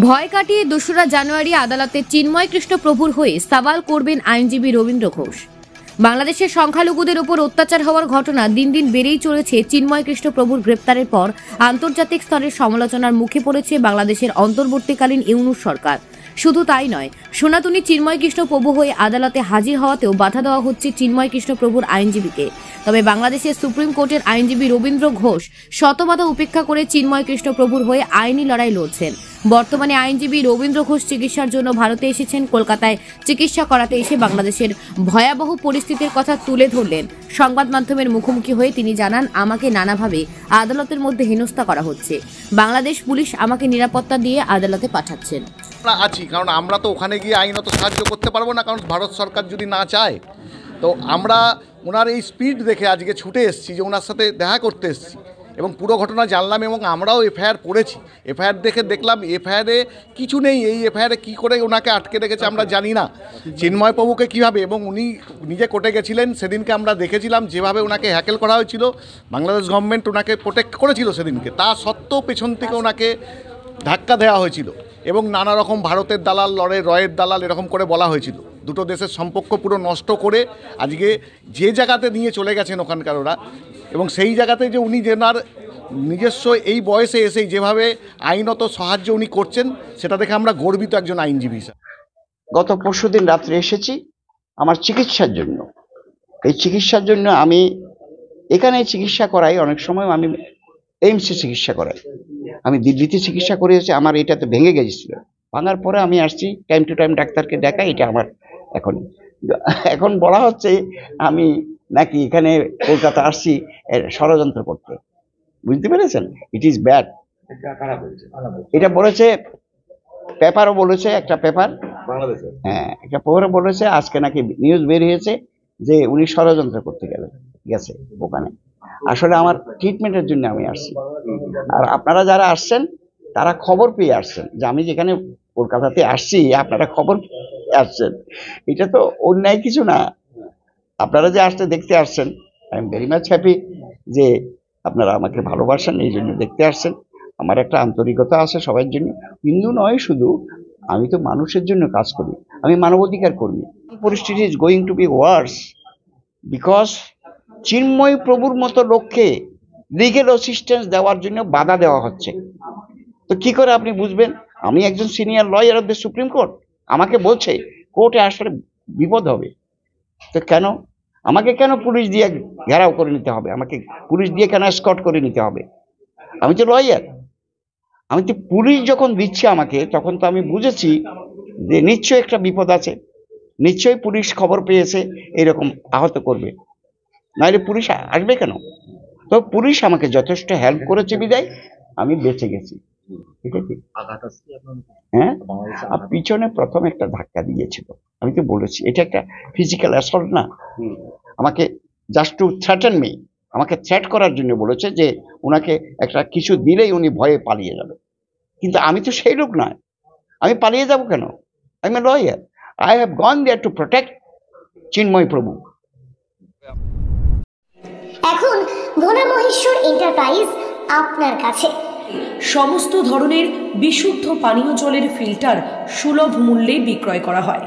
ভয় কাটিয়ে ২রা জানুয়ারি আদালতে চিন্ময় কৃষ্ণ প্রভুর হয়ে সওয়াল করবেন আইনজীবী রবীন্দ্র ঘোষ। বাংলাদেশের সংখ্যালঘুদের উপর অত্যাচার হওয়ার ঘটনা দিন দিন বেড়েই চলেছে। চিন্ময় কৃষ্ণ প্রভুর গ্রেপ্তারের পর আন্তর্জাতিক স্তরের সমালোচনার মুখে পড়েছে বাংলাদেশের অন্তর্বর্তীকালীন ইউনূস সরকার। শুধু তাই নয়, সনাতনী চিন্ময় কৃষ্ণ প্রভু হয়ে আদালতে হাজির হওয়াতেও বাধা দেওয়া হচ্ছে চিন্ময় কৃষ্ণ প্রভুর আইনজীবীকে। তবে বাংলাদেশের সুপ্রিম কোর্টের আইনজীবী রবীন্দ্র ঘোষ শত বাধা উপেক্ষা করে চিন্ময় কৃষ্ণ প্রভুর হয়ে আইনি লড়াই লড়ছেন। বর্তমানে আইনজীবী রবীন্দ্র ঘোষ চিকিৎসার জন্য ভারতে এসেছেন। কলকাতায় চিকিৎসা করাতে এসে বাংলাদেশের ভয়াবহ পরিস্থিতির কথা তুলে ধরলেন। সংবাদ মাধ্যমের মুখোমুখি হয়ে তিনি জানান, আমাকে নানাভাবে আদালতের মধ্যে হেনস্থা করা হচ্ছে। বাংলাদেশ পুলিশ আমাকে নিরাপত্তা দিয়ে আদালতে পাঠাচ্ছেন। আছি কারণ আমরা তো ওখানে গিয়ে আইনত সাহায্য করতে পারবো না, কারণ ভারত সরকার যদি না চায়। তো আমরা ওনার এই স্পিড দেখে আজকে ছুটে এসেছি, যে ওনার সাথে দেখা করতে এসেছি এবং পুরো ঘটনা জানলাম এবং আমরাও এফআইআর পড়েছি। এফআইআর দেখলাম এফআইআরে কিছু নেই। এই এফআইআরে কী করে ওনাকে আটকে রেখেছে আমরা জানি না, চিন্ময় প্রভুকে কীভাবে, এবং উনি নিজে কোর্টে গেছিলেন সেদিনকে আমরা দেখেছিলাম যেভাবে ওনাকে হ্যাকেল করা হয়েছিল। বাংলাদেশ গভর্নমেন্ট ওনাকে প্রোটেক্ট করেছিল সেদিনকে, তা সত্ত্বেও পেছন থেকে ওনাকে ধাক্কা দেওয়া হয়েছিল এবং নানা রকম ভারতের দালাল, রয়ের দালাল এরকম করে বলা হয়েছিল। দুটো দেশের সম্পর্ক পুরো নষ্ট করে আজকে যে জায়গাতে নিয়ে চলে গেছেন ওখানকার ওরা, এবং সেই জায়গাতে যে উনি যেনার নিজস্ব এই বয়সে এসেই যেভাবে আইনত সাহায্য উনি করছেন, সেটা দেখে আমরা গর্বিত একজন আইনজীবী হিসাবে। গত পরশুদিন রাত্রে এসেছি আমার চিকিৎসার জন্য। এই চিকিৎসার জন্য আমি এখানে চিকিৎসা করাই, অনেক সময় আমি এইমসে চিকিৎসা করাই। আমি দিল্লিতে চিকিৎসা করেছি, আমার এটা তো ভেঙে গেছিল। ভাঙার পরে আমি আসছি, টাইম টু টাইম ডাক্তারকে দেখাই। এটা আমার এখন বলা হচ্ছে আমি নাকি এখানে কলকাতা আসছি ষড়যন্ত্র করতে। বুঝতে পেরেছেন? It is bad. এটা বলেছে পেপারও বলেছে, একটা পেপার বাংলাদেশে, হ্যাঁ একটা পেপারও বলেছে আজকে নাকি নিউজ বের হয়েছে যে উনি ষড়যন্ত্র করতে গেছে ওখানে। আসলে আমার ট্রিটমেন্টের জন্য আমি আসছি। আর আপনারা যারা আসছেন তারা খবর পেয়ে আসছেন যে আমি যেখানে কলকাতাতে আসছি, আপনারা খবর আসছেন। এটা তো অন্যায় কিছু না। আপনারা যে আসতে দেখতে আসছেন, I am very much happy যে আপনারা আমাকে ভালোবাসেন, এই জন্য দেখতে আসছেন। আমার একটা আন্তরিকতা আছে সবার জন্য। হিন্দু নয় শুধু, আমি তো মানুষের জন্য কাজ করি, আমি মানবাধিকার কর্মী। পরিস্থিতি is going to be worse because Chinmoy প্রভুর মতো লোককে লিগেল অ্যাসিস্ট্যান্স দেওয়ার জন্য বাধা দেওয়া হচ্ছে। তো কি করে আপনি বুঝবেন? আমি একজন senior lawyer of the supreme court, আমাকে বলছে কোর্টে আসলে বিপদ হবে। তো কেন আমাকে পুলিশ দিয়ে ঘেরাও করে নিতে হবে? আমাকে পুলিশ দিয়ে কেন এসকর্ট করে নিতে হবে? আমি তো লয়ার। আমি তো পুলিশ যখন দিচ্ছে আমাকে, তখন তো আমি বুঝেছি যে নিশ্চয়ই একটা বিপদ আছে, নিশ্চয়ই পুলিশ খবর পেয়েছে এরকম আহত করবে, নাহলে পুলিশ আসবে কেন? তো পুলিশ আমাকে যথেষ্ট হেল্প করেছে বিদায় আমি বেঁচে গেছি। হ্যাঁ, পিছনে প্রথম একটা ধাক্কা দিয়েছিল। আমি তো বলেছি এটা একটা ফিজিক্যাল অ্যাসল্ট না। আমাকে জাস্ট টু থ্রেটেন মি, আমাকে থ্রেট করার জন্য বলেছে যে ওনাকে একটা কিছু দিলেই উনি ভয়ে পালিয়ে যাবে। কিন্তু আমি তো সেই লোক নয়, আমি পালিয়ে যাব কেন? I am a lawyer. I have gone there to protect Chinmoy Prabhu. এখন ভোলা মহেশ্বর এন্টারপ্রাইজ আপনার কাছে সমস্ত ধরনের বিশুদ্ধ পানীয় জলের ফিল্টার সুলভ মূল্যে বিক্রয় করা হয়।